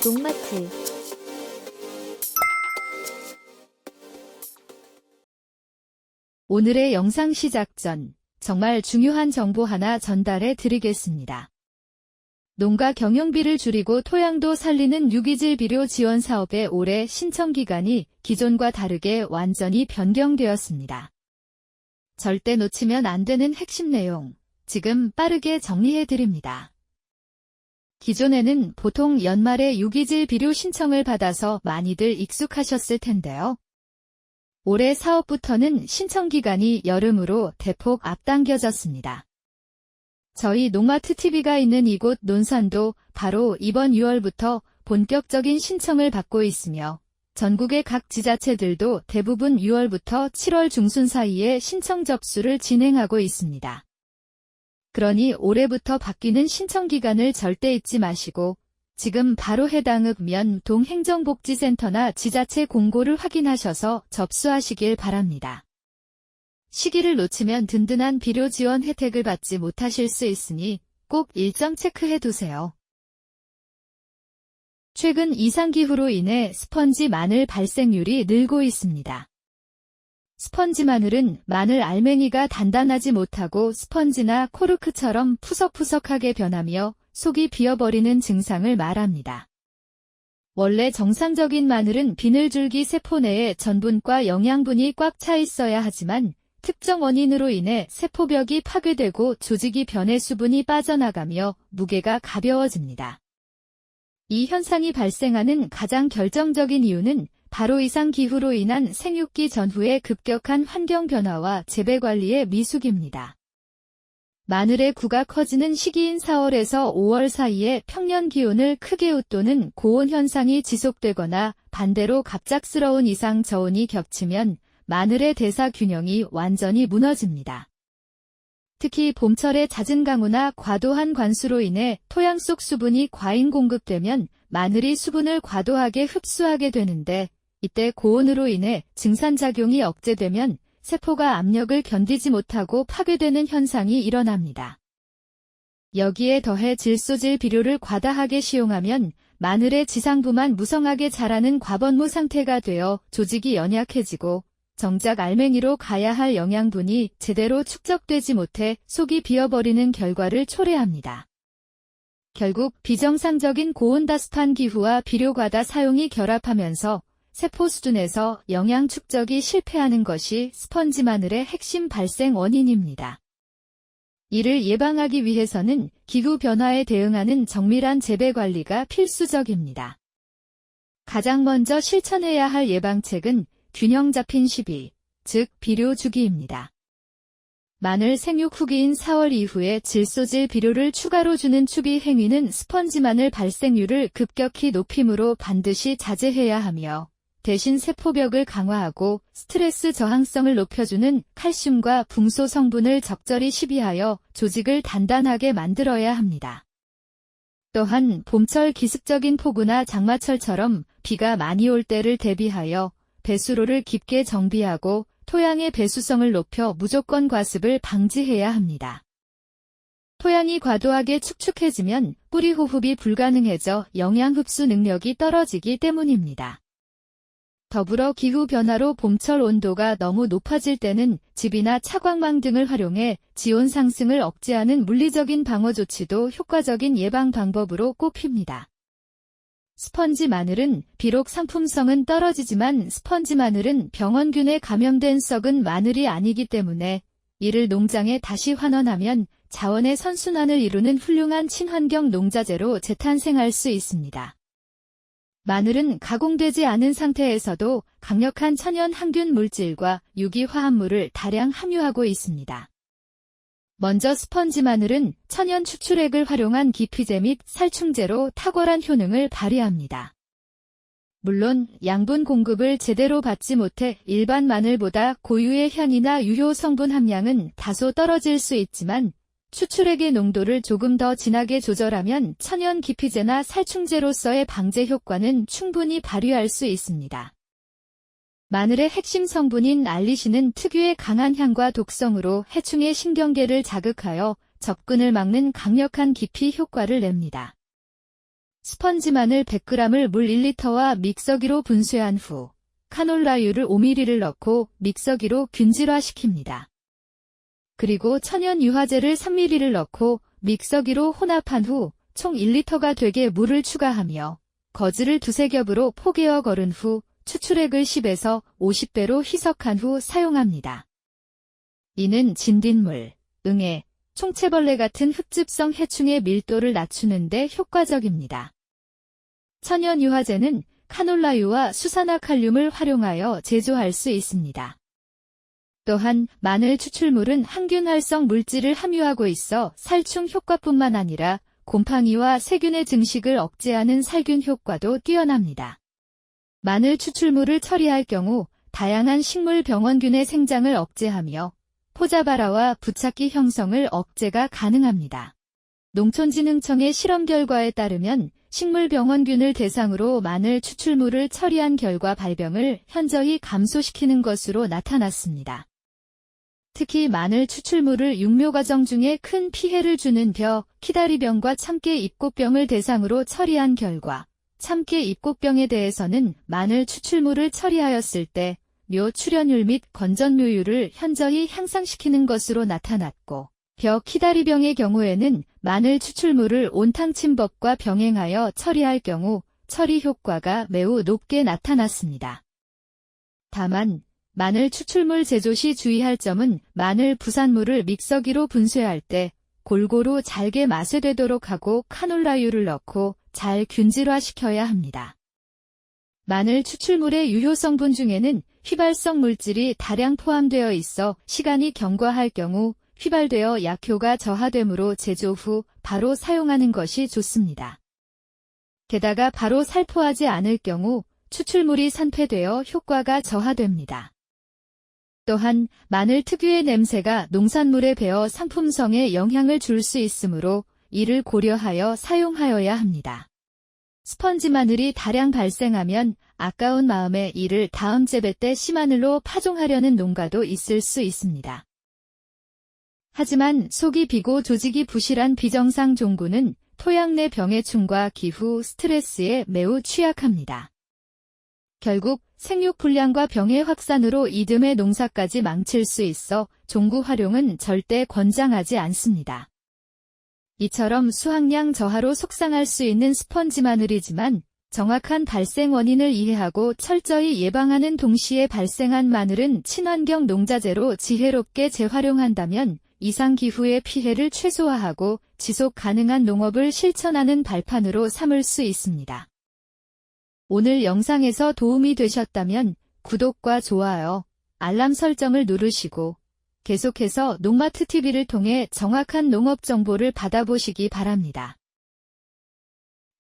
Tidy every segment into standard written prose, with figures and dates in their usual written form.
농마트. 오늘의 영상 시작 전 정말 중요한 정보 하나 전달해 드리겠습니다. 농가 경영비를 줄이고 토양도 살리는 유기질 비료 지원 사업의 올해 신청 기간이 기존과 다르게 완전히 변경되었습니다. 절대 놓치면 안 되는 핵심 내용, 지금 빠르게 정리해 드립니다. 기존에는 보통 연말에 유기질 비료 신청을 받아서 많이들 익숙하셨을 텐데요. 올해 사업부터는 신청 기간이 여름으로 대폭 앞당겨졌습니다. 저희 농마트 TV가 있는 이곳 논산도 바로 이번 6월부터 본격적인 신청을 받고 있으며 전국의 각 지자체들도 대부분 6월부터 7월 중순 사이에 신청 접수를 진행하고 있습니다. 그러니 올해부터 바뀌는 신청 기간을 절대 잊지 마시고 지금 바로 해당 읍면 동행정복지센터나 지자체 공고를 확인하셔서 접수하시길 바랍니다. 시기를 놓치면 든든한 비료 지원 혜택을 받지 못하실 수 있으니 꼭 일정 체크해 두세요. 최근 이상기후로 인해 스펀지 마늘 발생률이 늘고 있습니다. 스펀지 마늘은 마늘 알맹이가 단단하지 못하고 스펀지나 코르크처럼 푸석푸석하게 변하며 속이 비어버리는 증상을 말합니다. 원래 정상적인 마늘은 비늘줄기 세포 내에 전분과 영양분이 꽉 차 있어야 하지만 특정 원인으로 인해 세포벽이 파괴되고 조직이 변해 수분이 빠져나가며 무게가 가벼워집니다. 이 현상이 발생하는 가장 결정적인 이유는 바로 이상기후로 인한 생육기 전후의 급격한 환경 변화와 재배 관리의 미숙입니다. 마늘의 구가 커지는 시기인 4월에서 5월 사이에 평년 기온을 크게 웃도는 고온 현상이 지속되거나 반대로 갑작스러운 이상 저온이 겹치면 마늘의 대사 균형이 완전히 무너집니다. 특히 봄철의 잦은 강우나 과도한 관수로 인해 토양 속 수분이 과잉 공급되면 마늘이 수분을 과도하게 흡수하게 되는데 이때 고온으로 인해 증산작용이 억제되면 세포가 압력을 견디지 못하고 파괴되는 현상이 일어납니다. 여기에 더해 질소질 비료를 과다하게 시용하면 마늘의 지상부만 무성하게 자라는 과번무 상태가 되어 조직이 연약해지고 정작 알맹이로 가야 할 영양분이 제대로 축적되지 못해 속이 비어버리는 결과를 초래합니다. 결국 비정상적인 고온다습한 기후와 비료 과다 사용이 결합하면서 세포 수준에서 영양 축적이 실패하는 것이 스펀지 마늘의 핵심 발생 원인입니다. 이를 예방하기 위해서는 기후 변화에 대응하는 정밀한 재배 관리가 필수적입니다. 가장 먼저 실천해야 할 예방책은 균형 잡힌 시비, 즉 비료 주기입니다. 마늘 생육 후기인 4월 이후에 질소질 비료를 추가로 주는 추비 행위는 스펀지 마늘 발생률을 급격히 높이므로 반드시 자제해야 하며 대신 세포벽을 강화하고 스트레스 저항성을 높여주는 칼슘과 붕소 성분을 적절히 시비하여 조직을 단단하게 만들어야 합니다. 또한 봄철 기습적인 폭우나 장마철처럼 비가 많이 올 때를 대비하여 배수로를 깊게 정비하고 토양의 배수성을 높여 무조건 과습을 방지해야 합니다. 토양이 과도하게 축축해지면 뿌리 호흡이 불가능해져 영양 흡수 능력이 떨어지기 때문입니다. 더불어 기후 변화로 봄철 온도가 너무 높아질 때는 집이나 차광망 등을 활용해 지온 상승을 억제하는 물리적인 방어 조치도 효과적인 예방 방법으로 꼽힙니다. 스펀지 마늘은 비록 상품성은 떨어지지만 스펀지 마늘은 병원균에 감염된 썩은 마늘이 아니기 때문에 이를 농장에 다시 환원하면 자원의 선순환을 이루는 훌륭한 친환경 농자재로 재탄생할 수 있습니다. 마늘은 가공되지 않은 상태에서도 강력한 천연 항균 물질과 유기 화합물을 다량 함유하고 있습니다. 먼저 스펀지 마늘은 천연 추출액을 활용한 기피제 및 살충제로 탁월한 효능을 발휘합니다. 물론 양분 공급을 제대로 받지 못해 일반 마늘보다 고유의 향이나 유효 성분 함량은 다소 떨어질 수 있지만 추출액의 농도를 조금 더 진하게 조절하면 천연 기피제나 살충제로서의 방제 효과는 충분히 발휘할 수 있습니다. 마늘의 핵심 성분인 알리신은 특유의 강한 향과 독성으로 해충의 신경계를 자극하여 접근을 막는 강력한 기피 효과를 냅니다. 스펀지 마늘 100g을 물 1리터와 믹서기로 분쇄한 후 카놀라유를 5ml를 넣고 믹서기로 균질화시킵니다. 그리고 천연 유화제를 3ml를 넣고 믹서기로 혼합한 후 총 1리터가 되게 물을 추가하며 거즈를 두세 겹으로 포개어 걸은 후 추출액을 10에서 50배로 희석한 후 사용합니다. 이는 진딧물, 응애, 총채벌레 같은 흡집성 해충의 밀도를 낮추는 데 효과적입니다. 천연 유화제는 카놀라유와 수산화칼륨을 활용하여 제조할 수 있습니다. 또한 마늘 추출물은 항균 활성 물질을 함유하고 있어 살충 효과뿐만 아니라 곰팡이와 세균의 증식을 억제하는 살균 효과도 뛰어납니다. 마늘 추출물을 처리할 경우 다양한 식물 병원균의 생장을 억제하며 포자바라와 부착기 형성을 억제가 가능합니다. 농촌진흥청의 실험 결과에 따르면 식물 병원균을 대상으로 마늘 추출물을 처리한 결과 발병을 현저히 감소시키는 것으로 나타났습니다. 특히 마늘 추출물을 육묘 과정 중에 큰 피해를 주는 벼, 키다리병과 참깨 잎꽃병을 대상으로 처리한 결과 참깨 잎꽃병에 대해서는 마늘 추출물을 처리하였을 때 묘 출현율 및 건전묘율을 현저히 향상시키는 것으로 나타났고 벼, 키다리병의 경우에는 마늘 추출물을 온탕침법과 병행하여 처리할 경우 처리 효과가 매우 높게 나타났습니다. 다만 마늘 추출물 제조 시 주의할 점은 마늘 부산물을 믹서기로 분쇄할 때 골고루 잘게 마쇄되도록 하고 카놀라유를 넣고 잘 균질화시켜야 합니다. 마늘 추출물의 유효 성분 중에는 휘발성 물질이 다량 포함되어 있어 시간이 경과할 경우 휘발되어 약효가 저하되므로 제조 후 바로 사용하는 것이 좋습니다. 게다가 바로 살포하지 않을 경우 추출물이 산패되어 효과가 저하됩니다. 또한 마늘 특유의 냄새가 농산물에 배어 상품성에 영향을 줄 수 있으므로 이를 고려하여 사용하여야 합니다. 스펀지 마늘이 다량 발생하면 아까운 마음에 이를 다음 재배 때 씨마늘로 파종하려는 농가도 있을 수 있습니다. 하지만 속이 비고 조직이 부실한 비정상 종구는 토양 내 병해충과 기후, 스트레스에 매우 취약합니다. 결국 생육 불량과 병의 확산으로 이듬해 농사까지 망칠 수 있어 종구 활용은 절대 권장하지 않습니다. 이처럼 수확량 저하로 속상할 수 있는 스펀지 마늘이지만 정확한 발생 원인을 이해하고 철저히 예방하는 동시에 발생한 마늘은 친환경 농자재로 지혜롭게 재활용한다면 이상 기후의 피해를 최소화하고 지속 가능한 농업을 실천하는 발판으로 삼을 수 있습니다. 오늘 영상에서 도움이 되셨다면 구독과 좋아요, 알람 설정을 누르시고 계속해서 농마트TV를 통해 정확한 농업 정보를 받아보시기 바랍니다.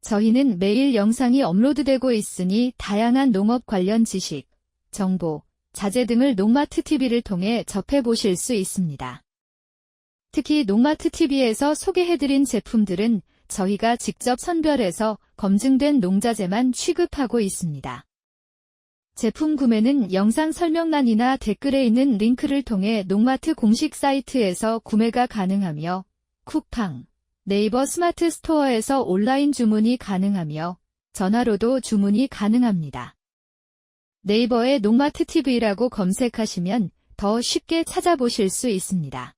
저희는 매일 영상이 업로드되고 있으니 다양한 농업 관련 지식, 정보, 자재 등을 농마트TV를 통해 접해보실 수 있습니다. 특히 농마트TV에서 소개해드린 제품들은 저희가 직접 선별해서 검증된 농자재만 취급하고 있습니다. 제품 구매는 영상 설명란이나 댓글에 있는 링크를 통해 농마트 공식 사이트에서 구매가 가능하며 쿠팡, 네이버 스마트 스토어에서 온라인 주문이 가능하며 전화로도 주문이 가능합니다. 네이버에 농마트TV라고 검색하시면 더 쉽게 찾아보실 수 있습니다.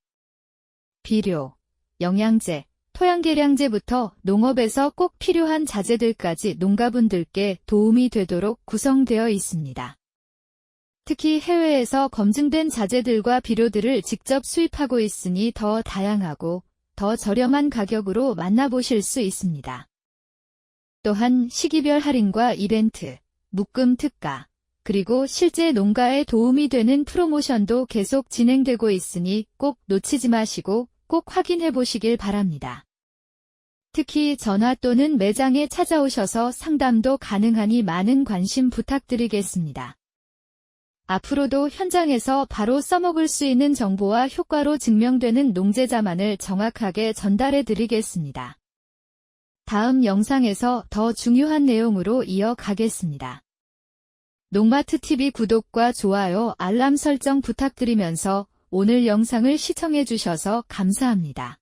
비료, 영양제, 토양개량제부터 농업에서 꼭 필요한 자재들까지 농가분들께 도움이 되도록 구성되어 있습니다. 특히 해외에서 검증된 자재들과 비료들을 직접 수입하고 있으니 더 다양하고 더 저렴한 가격으로 만나보실 수 있습니다. 또한 시기별 할인과 이벤트, 묶음 특가, 그리고 실제 농가에 도움이 되는 프로모션도 계속 진행되고 있으니 꼭 놓치지 마시고 꼭 확인해 보시길 바랍니다. 특히 전화 또는 매장에 찾아오셔서 상담도 가능하니 많은 관심 부탁드리겠습니다. 앞으로도 현장에서 바로 써먹을 수 있는 정보와 효과로 증명되는 농재자만을 정확하게 전달해 드리겠습니다. 다음 영상에서 더 중요한 내용으로 이어가겠습니다. 농마트TV 구독과 좋아요, 알람 설정 부탁드리면서 오늘 영상을 시청해 주셔서 감사합니다.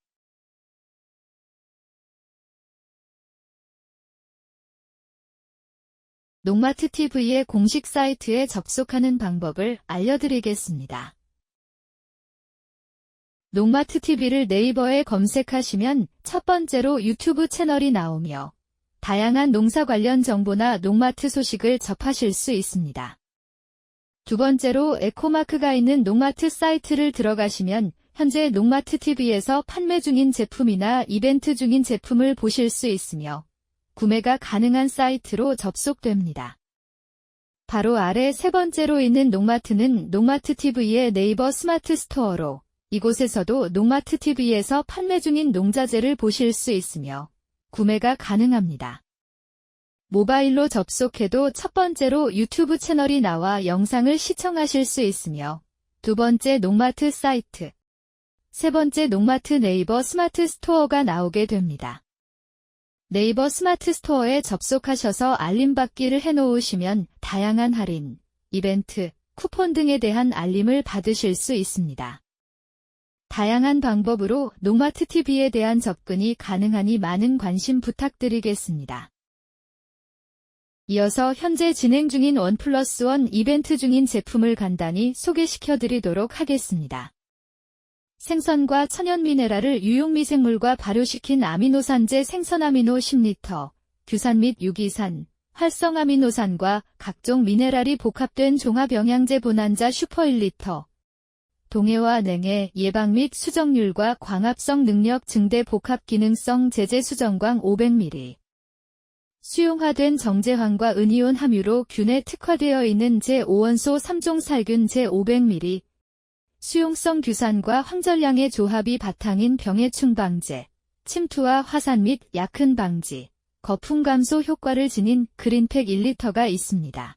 농마트 TV의 공식 사이트에 접속하는 방법을 알려드리겠습니다. 농마트 TV를 네이버에 검색하시면 첫 번째로 유튜브 채널이 나오며 다양한 농사 관련 정보나 농마트 소식을 접하실 수 있습니다. 두 번째로 에코마크가 있는 농마트 사이트를 들어가시면 현재 농마트 TV에서 판매 중인 제품이나 이벤트 중인 제품을 보실 수 있으며 구매가 가능한 사이트로 접속됩니다. 바로 아래 세 번째로 있는 농마트는 농마트 TV의 네이버 스마트 스토어로 이곳에서도 농마트 TV에서 판매 중인 농자재를 보실 수 있으며 구매가 가능합니다. 모바일로 접속해도 첫 번째로 유튜브 채널이 나와 영상을 시청하실 수 있으며 두 번째 농마트 사이트, 세 번째 농마트 네이버 스마트 스토어가 나오게 됩니다. 네이버 스마트 스토어에 접속하셔서 알림받기를 해놓으시면 다양한 할인, 이벤트, 쿠폰 등에 대한 알림을 받으실 수 있습니다. 다양한 방법으로 농마트 TV에 대한 접근이 가능하니 많은 관심 부탁드리겠습니다. 이어서 현재 진행 중인 1+1 이벤트 중인 제품을 간단히 소개시켜드리도록 하겠습니다. 생선과 천연 미네랄을 유용미생물과 발효시킨 아미노산제 생선아미노 10L, 규산 및 유기산, 활성아미노산과 각종 미네랄이 복합된 종합영양제 본환자 슈퍼 1L, 동해와 냉해 예방 및 수정률과 광합성 능력 증대 복합 기능성 제제 수정광 500ml. 수용화된 정제황과 은이온 함유로 균에 특화되어 있는 제5원소 3종 살균 제500ml. 수용성 규산과 황전량의 조합이 바탕인 병해충 방제, 침투와 화산 및 약흔 방지, 거품 감소 효과를 지닌 그린팩 1L가 있습니다.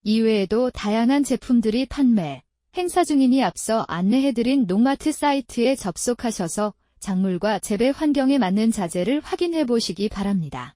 이외에도 다양한 제품들이 판매, 행사 중이니 앞서 안내해드린 농마트 사이트에 접속하셔서 작물과 재배 환경에 맞는 자재를 확인해 보시기 바랍니다.